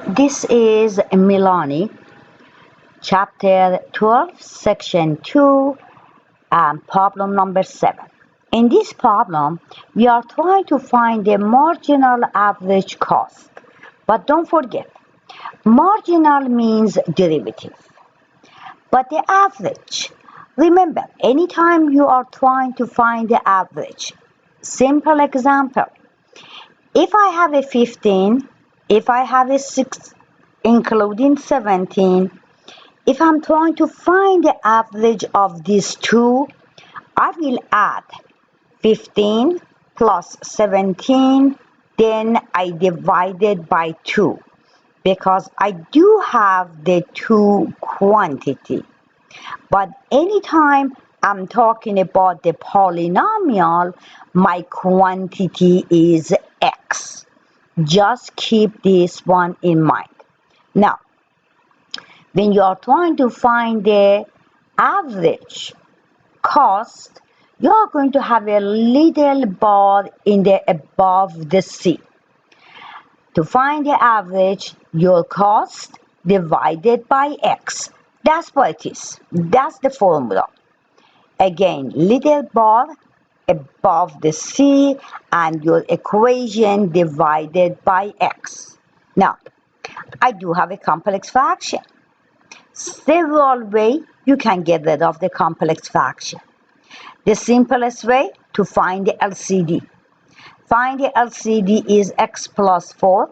This is Milani, chapter 12, section 2, and problem number 7. In this problem, we are trying to find the marginal average cost. But don't forget, marginal means derivative. But the average, remember, anytime you are trying to find the average, simple example, if I have a 15, if I have a 6, including 17, if I'm trying to find the average of these two, I will add 15 plus 17, then I divide it by 2 because I do have the two quantity. But anytime I'm talking about the polynomial, my quantity is x. Just keep this one in mind. Now, when you are trying to find the average cost, you are going to have a little bar in the above the C. To find the average, your cost divided by x. That's what it is. That's the formula. Again, little bar above the C and your equation divided by x. Now, I do have a complex fraction. Several ways you can get rid of the complex fraction. The simplest way to find the LCD. Find the LCD is x plus 4.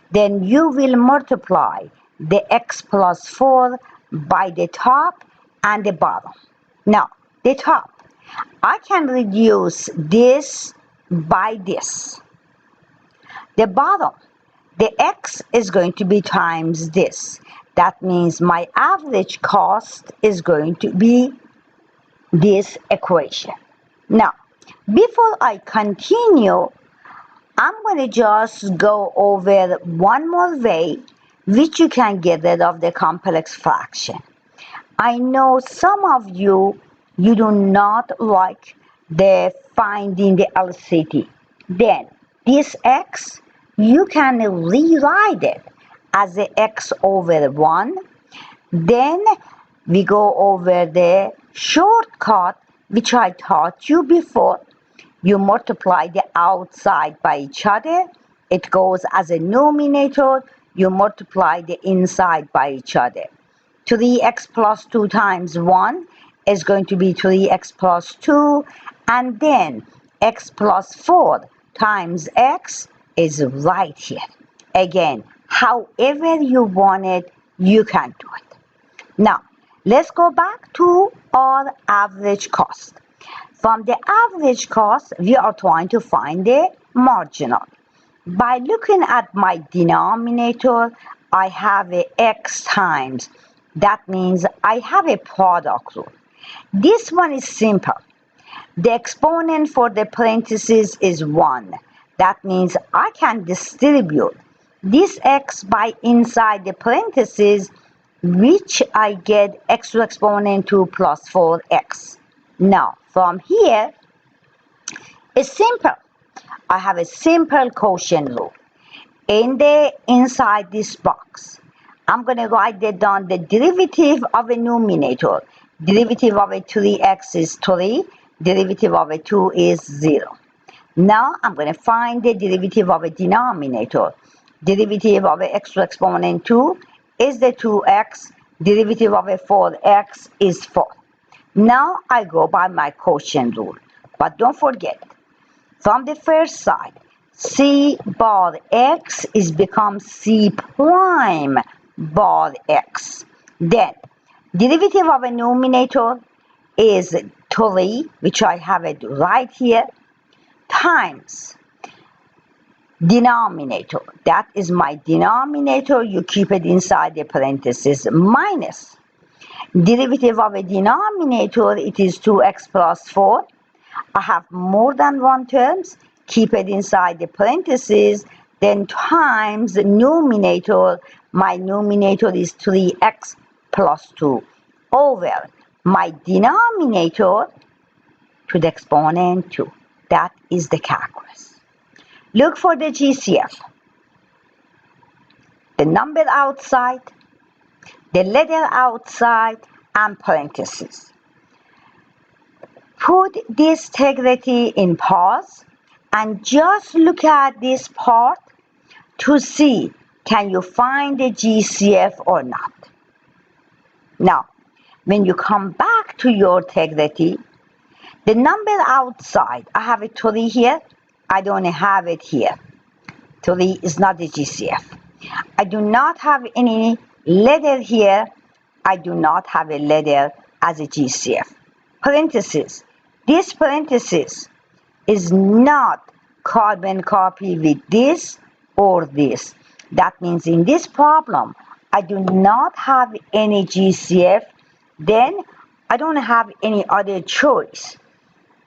Then you will multiply the x plus 4 by the top and the bottom. Now, the top, I can reduce this by this. The bottom, the x is going to be times this. That means my average cost is going to be this equation. Now, before I continue, I'm going to just go over one more way which you can get rid of the complex fraction. I know some of you do not like the finding the LCD. Then this x, you can rewrite it as a x over 1. Then we go over the shortcut which I taught you before. You multiply the outside by each other. It goes as a numerator. You multiply the inside by each other. 3x plus 2 times 1 is going to be 3x plus 2. And then x plus 4 times x is right here. Again, however you want it, you can do it. Now, let's go back to our average cost. From the average cost, we are trying to find the marginal. By looking at my denominator, I have a x times. That means I have a product rule. This one is simple. The exponent for the parentheses is 1. That means I can distribute this x by inside the parentheses, which I get x to exponent 2 plus 4x. Now, from here, it's simple. I have a simple quotient rule. Inside this box, I'm going to write down the derivative of a numerator. Derivative of a 3x is 3. Derivative of a 2 is 0. Now, I'm going to find the derivative of a denominator. Derivative of a x to exponent 2 is the 2x. Derivative of a 4x is 4. Now I go by my quotient rule. But don't forget, from the first side, C bar x is become C prime bar x. Then, derivative of a numerator is 3, which I have it right here, times denominator. That is my denominator. You keep it inside the parentheses, minus derivative of a denominator, it is 2x plus 4. I have more than one terms, keep it inside the parentheses, then times the numerator, my numerator is 3x plus 2, over my denominator to the exponent 2. That is the calculus. Look for the GCF. the number outside, the letter outside, and parentheses. Put this integrity in pause and just look at this part to see can you find the GCF or not. Now, when you come back to your integrity, the number outside, I have a 3 here, I don't have it here. 3 is not the GCF. I do not have any letter here, I do not have a letter as a GCF. Parenthesis, this parenthesis is not carbon copy with this or this. That means in this problem, I do not have any GCF, then I don't have any other choice.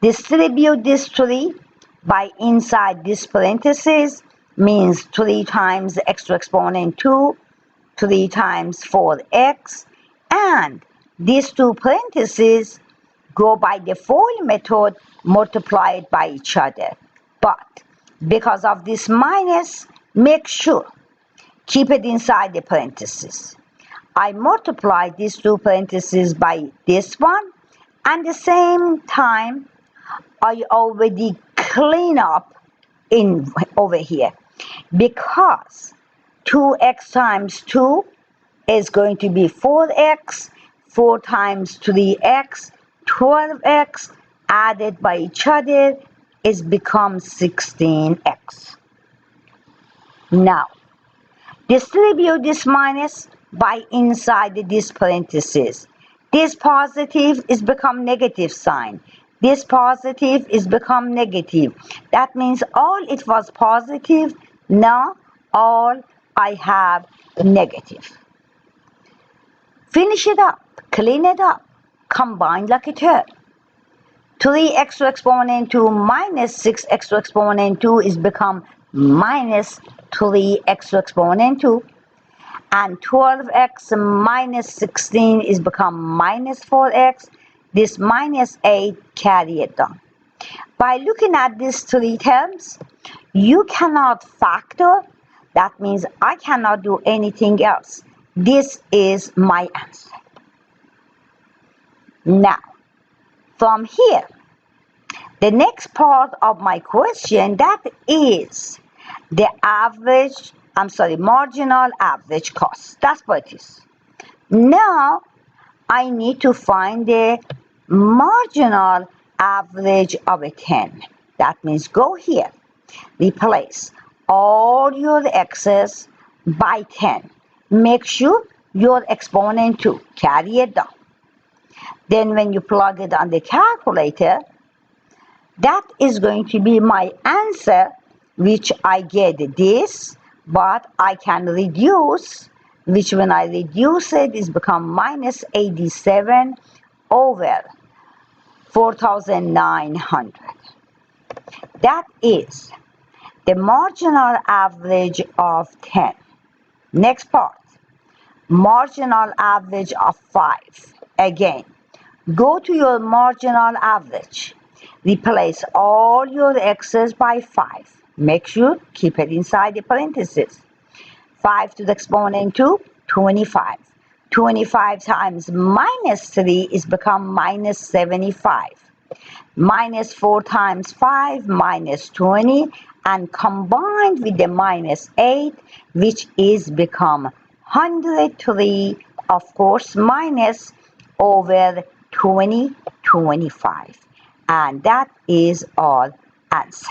Distribute this 3 by inside this parenthesis means 3 times x to exponent 2, 3 times 4x, and these two parentheses go by the FOIL method multiplied by each other. But because of this minus, make sure keep it inside the parentheses. I multiply these two parentheses by this one, and the same time I already clean up in over here because 2x times 2 is going to be 4x, 4 times 3x, 12x, added by each other is become 16x. Now, distribute this minus by inside this parenthesis. This positive is become negative sign. This positive is become negative. That means all it was positive, now all I have negative. Finish it up, clean it up, combine like a third. 3x to exponent 2 minus 6x to exponent 2 is become minus 3x to exponent 2. And 12x minus 16 is become minus 4x. This minus 8 carry it down. By looking at these 3 terms, you cannot factor. That means I cannot do anything else. This is my answer. Now, from here, the next part of my question, that is the marginal average cost. That's what it is. Now, I need to find the marginal average of a 10. That means go here, replace all your x's by 10. Make sure your exponent 2, carry it down. Then when you plug it on the calculator, that is going to be my answer, which I get this, but I can reduce, which when I reduce it is become minus 87 over 4,900. That is the marginal average of 10. Next part, marginal average of 5. Again, go to your marginal average. Replace all your x's by 5. Make sure keep it inside the parentheses. 5 to the exponent 2, 25. 25 times minus 3 is become minus 75. Minus 4 times 5, minus 20, and combined with the minus 8, which is become 103, of course, minus over 2025. And that is our answer.